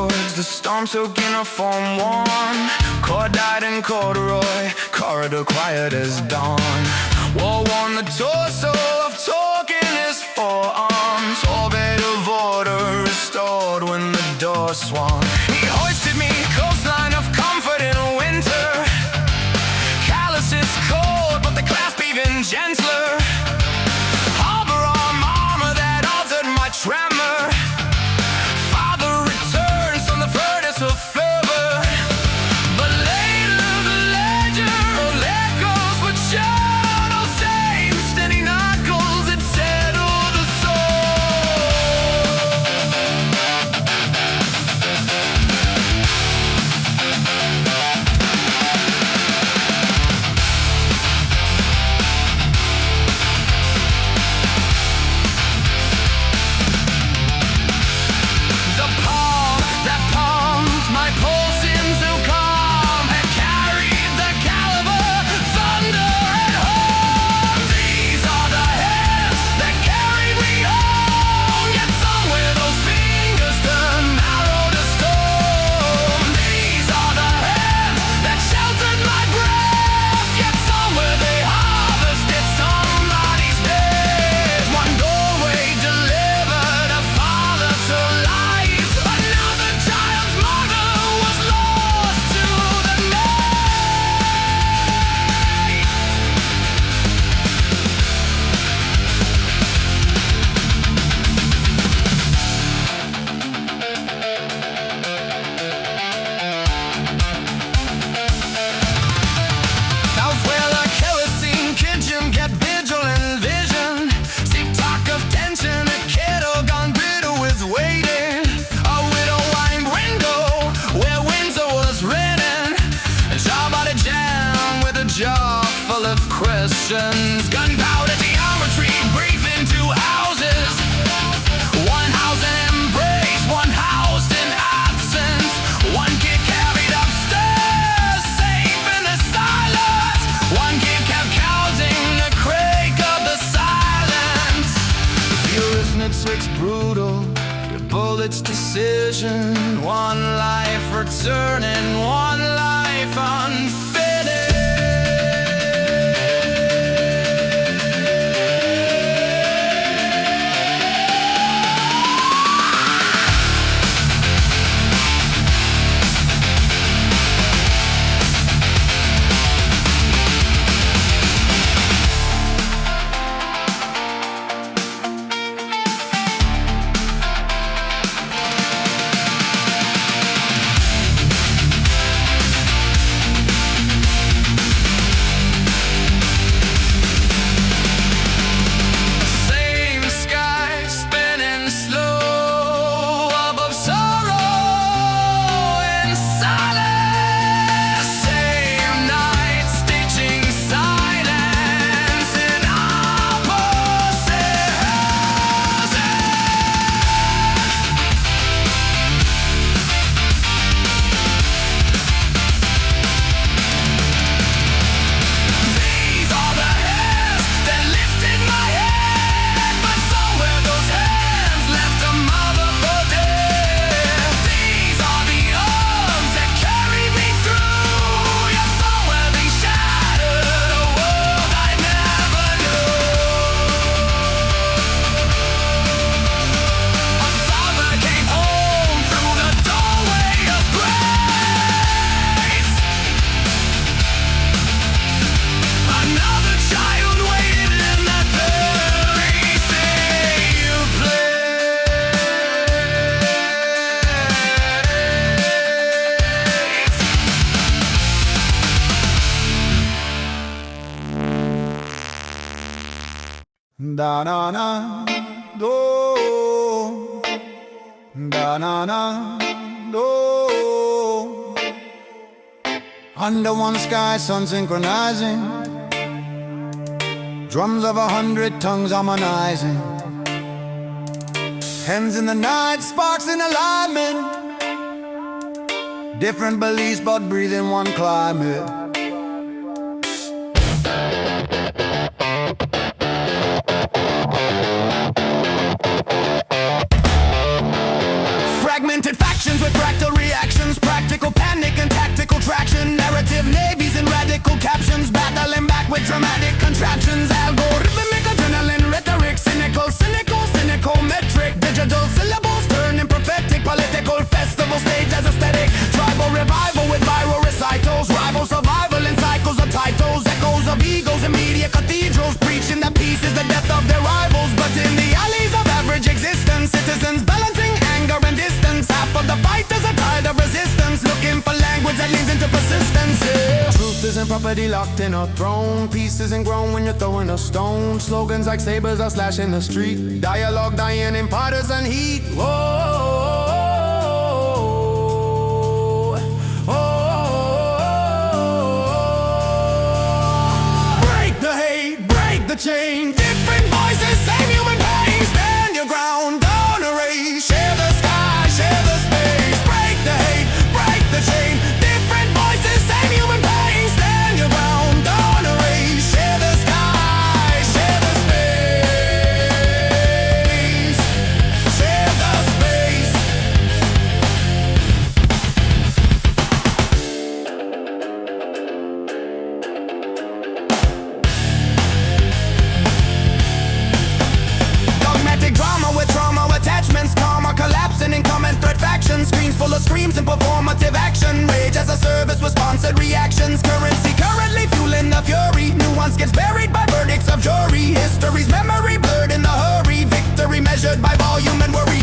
chords, the storm soaking a form one. Cord dyed in corduroy, corridor quiet as dawn. War worn, the torso of talk in his forearms. Orbit of order restored when the door swung. He hoisted me, coastline of comfort in winter. Callous is cold, but the clasp even gentler. Harbor arm armor that altered my tremor. Father returns from the furnace of fervor. But later the ledger of echoes would show no same steady knuckles that settle the questions. Gunpowder geometry brief into houses. One house in embrace, one house in absence. One kid carried upstairs, safe in the silence. One kid kept counting the crake of the silence. The furiousness swix brutal, the bullet's decision. One life returning, one life unfinished. Da na na do, da na na do. Under one sky, sun synchronizing, drums of 100 tongues harmonizing. Hens in the night, sparks in alignment. Different beliefs, but breathing one climate. Fragmented factions. factions with fractal reactions, practical panic and tactical traction, narrative navies and radical captions, battling back with dramatic contraptions, algorithmic adrenaline, rhetoric, cynical, metric, digital syllables turning prophetic, political festival stage as aesthetic, tribal revival with viral recitals, rival survival in cycles of titles, echoes of egos and media cathedrals, preaching that peace is the death of their rivals, but in the alleys of average existence, citizens balancing anger and distance, half of the fighters are tired of resistance, looking for language that leans into persistence. Truth isn't property locked in a throne, peace isn't grown when you're throwing a stone, slogans like sabers are slashing the street, dialogue dying in partisan heat. Whoa. The chain, different voices, same human pain. Stand your ground, don't erase. Share the sky, share the space. Break the hate, break the chain. Different voices, same human pain. Stand your ground, don't erase. Share the sky, share the space. Share the space. Drama with trauma attachments, karma collapsing in common threat factions, screens full of screams and performative action, rage as a service with sponsored reactions, currency currently fueling the fury, nuance gets buried by verdicts of jury, history's memory blurred in the hurry, victory measured by volume and worry,